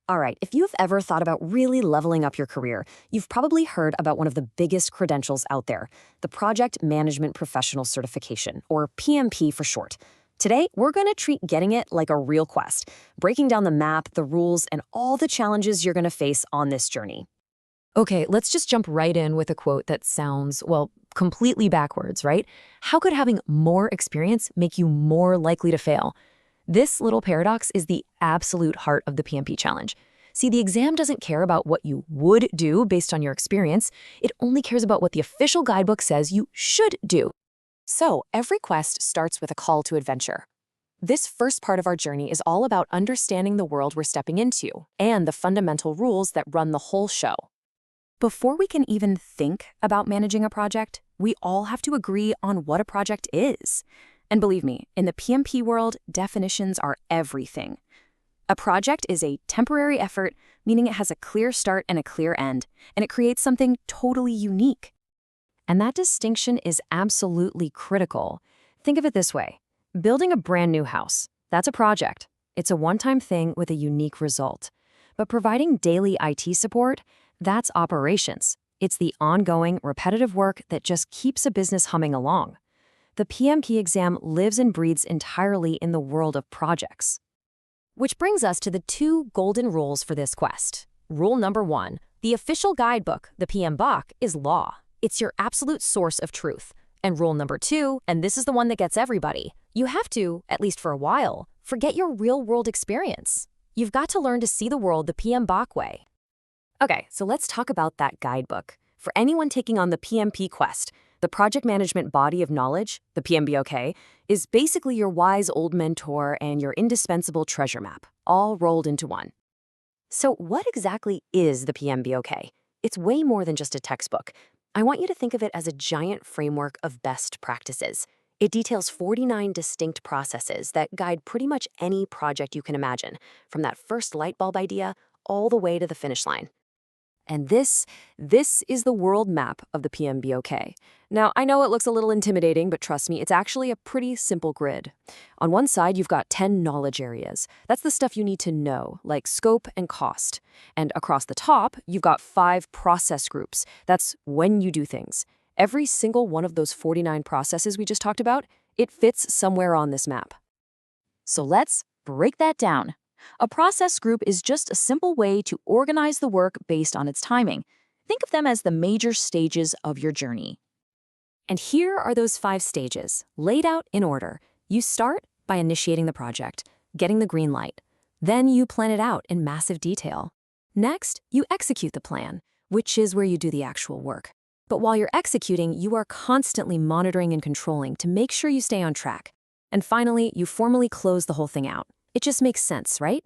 All right, if you've ever thought about really leveling up your career, you've probably heard about one of the biggest credentials out there, the Project Management Professional Certification, or PMP for short. Today, we're going to treat getting it like a real quest, breaking down the map, the rules, and all the challenges you're going to face on this journey. Okay, let's just jump right in with a quote that sounds, well, completely backwards, right? How could having more experience make you more likely to fail? This little paradox is the absolute heart of the PMP challenge. See, the exam doesn't care about what you would do based on your experience. It only cares about what the official guidebook says you should do. So, every quest starts with a call to adventure. This first part of our journey is all about understanding the world we're stepping into and the fundamental rules that run the whole show. Before we can even think about managing a project, we all have to agree on what a project is. And believe me, in the PMP world, definitions are everything. A project is a temporary effort, meaning it has a clear start and a clear end, and it creates something totally unique. And that distinction is absolutely critical. Think of it this way. Building a brand new house, that's a project. It's a one-time thing with a unique result. But providing daily IT support, that's operations. It's the ongoing, repetitive work that just keeps a business humming along. The PMP exam lives and breathes entirely in the world of projects. Which brings us to the two golden rules for this quest. Rule number 1, the official guidebook, the PMBOK, is law. It's your absolute source of truth. And rule number 2, and this is the one that gets everybody, you have to, at least for a while, forget your real-world experience. You've got to learn to see the world the PMBOK way. Okay, so let's talk about that guidebook. For anyone taking on the PMP quest, the project management body of knowledge, the PMBOK, is basically your wise old mentor and your indispensable treasure map, all rolled into one. So what exactly is the PMBOK? It's way more than just a textbook. I want you to think of it as a giant framework of best practices. It details 49 distinct processes that guide pretty much any project you can imagine, from that first light bulb idea all the way to the finish line. And this is the world map of the PMBOK. Now, I know it looks a little intimidating, but trust me, it's actually a pretty simple grid. On one side, you've got 10 knowledge areas. That's the stuff you need to know, like scope and cost. And across the top, you've got 5 process groups. That's when you do things. Every single one of those 49 processes we just talked about, it fits somewhere on this map. So let's break that down. A process group is just a simple way to organize the work based on its timing. Think of them as the major stages of your journey. And here are those 5 stages, laid out in order. You start by initiating the project, getting the green light. Then you plan it out in massive detail. Next, you execute the plan, which is where you do the actual work. But while you're executing, you are constantly monitoring and controlling to make sure you stay on track. And finally, you formally close the whole thing out. It just makes sense, right?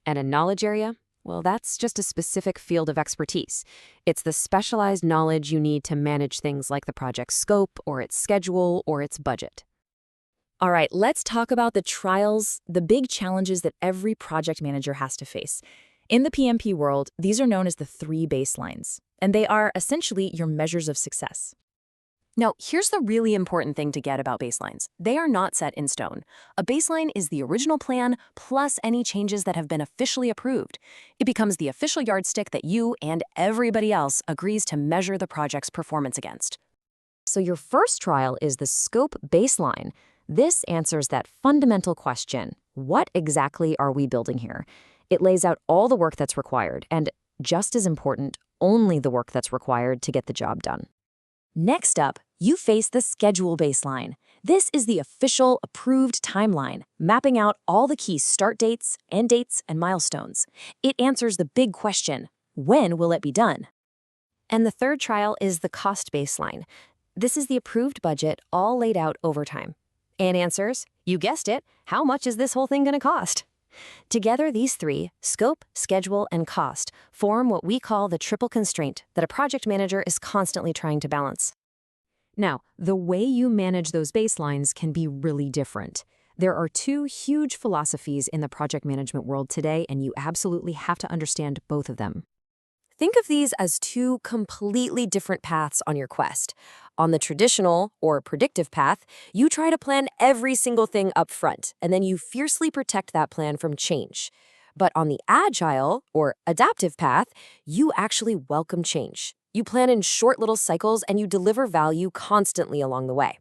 And a knowledge area? Well, that's just a specific field of expertise. It's the specialized knowledge you need to manage things like the project's scope, or its schedule, or its budget. All right, let's talk about the trials, the big challenges that every project manager has to face. In the PMP world, these are known as the 3 baselines, and they are essentially your measures of success. Now, here's the really important thing to get about baselines. They are not set in stone. A baseline is the original plan plus any changes that have been officially approved. It becomes the official yardstick that you and everybody else agrees to measure the project's performance against. So your first trial is the scope baseline. This answers that fundamental question, what exactly are we building here? It lays out all the work that's required, and just as important, only the work that's required to get the job done. Next up, you face the schedule baseline. This is the official, approved timeline, mapping out all the key start dates, end dates, and milestones. It answers the big question, when will it be done? And the third trial is the cost baseline. This is the approved budget all laid out over time. And answers, you guessed it, how much is this whole thing going to cost? Together, these 3, scope, schedule, and cost, form what we call the triple constraint that a project manager is constantly trying to balance. Now, the way you manage those baselines can be really different. There are 2 huge philosophies in the project management world today, and you absolutely have to understand both of them. Think of these as 2 completely different paths on your quest. On the traditional, or predictive path, you try to plan every single thing up front, and then you fiercely protect that plan from change. But on the agile or adaptive path, you actually welcome change. You plan in short little cycles and you deliver value constantly along the way.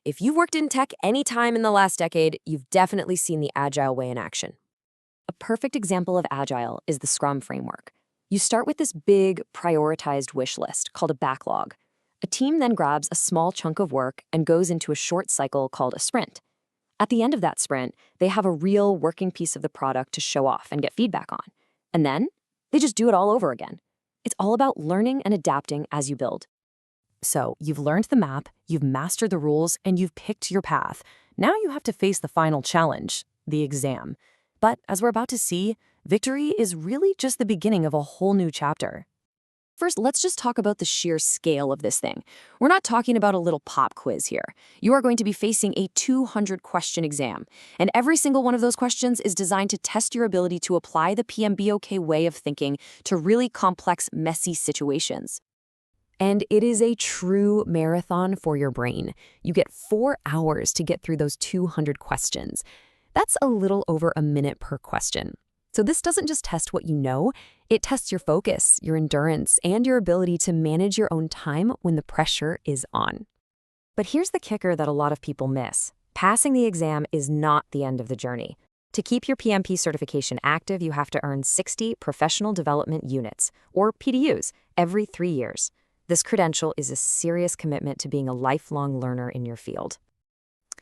If you've worked in tech any time in the last decade, you've definitely seen the agile way in action. A perfect example of agile is the Scrum framework. You start with this big, prioritized wish list called a backlog. A team then grabs a small chunk of work and goes into a short cycle called a sprint. At the end of that sprint, they have a real working piece of the product to show off and get feedback on. And then they just do it all over again. It's all about learning and adapting as you build. So you've learned the map, you've mastered the rules, and you've picked your path. Now you have to face the final challenge, the exam. But as we're about to see, victory is really just the beginning of a whole new chapter. First, let's just talk about the sheer scale of this thing. We're not talking about a little pop quiz here. You are going to be facing a 200-question exam, and every single one of those questions is designed to test your ability to apply the PMBOK way of thinking to really complex, messy situations. And it is a true marathon for your brain. You get 4 hours to get through those 200 questions. That's a little over a minute per question. So this doesn't just test what you know, it tests your focus, your endurance, and your ability to manage your own time when the pressure is on. But here's the kicker that a lot of people miss. Passing the exam is not the end of the journey. To keep your PMP certification active, you have to earn 60 professional development units, or PDUs, every 3 years. This credential is a serious commitment to being a lifelong learner in your field.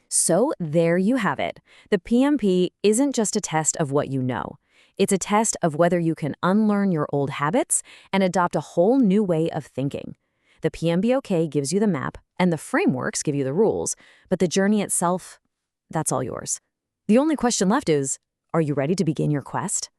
So there you have it. The PMP isn't just a test of what you know. It's a test of whether you can unlearn your old habits and adopt a whole new way of thinking. The PMBOK gives you the map, and the frameworks give you the rules, but the journey itself, that's all yours. The only question left is, are you ready to begin your quest?